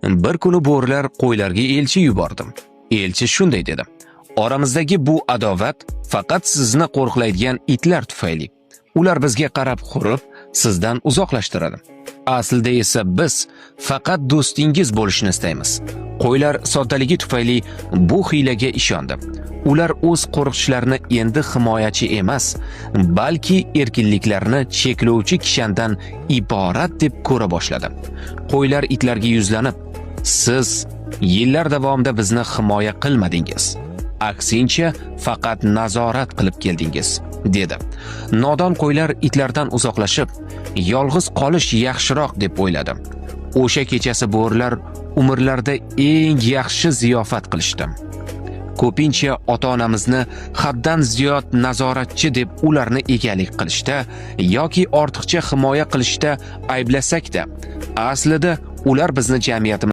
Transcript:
Bir kuni bo'rilar qo'ylarga elchi yubordim. Elchi shunday dedi: "Oramizdagi bu adovat faqat sizni qo'riqlaydigan itlar tufayli. Ular bizga qarab hurib, sizdan uzoqlashtiradi. Aslida esa biz faqat do'stingiz bo'lishni istaymiz." Qo'ylar soddaligi tufayli bu hiylaga ishondi. Ular o'z qo'riqchishlarini endi himoyachi emas, balki erkinliklarini cheklovchi kishandan iborat deb ko'ra boshladi. Qo'ylar itlarga yuzlanib: "Siz yillar davomida bizni himoya qilmadingiz. Aksincha, faqat nazorat qilib keldingiz", dedi. Nodon qo'ylar itlardan uzoqlashib, yolg'iz qolish yaxshiroq deb o'yladi. O'sha kechasi bo'rilar umrlarida eng yaxshi ziyofat qilishdi. Ko'pincha ota-onamizni haddan ziyod nazoratchi deb ularni egalik qilishda yoki ortiqcha himoya qilishda ayblasak-da, aslida ular bizni jamiyatimiz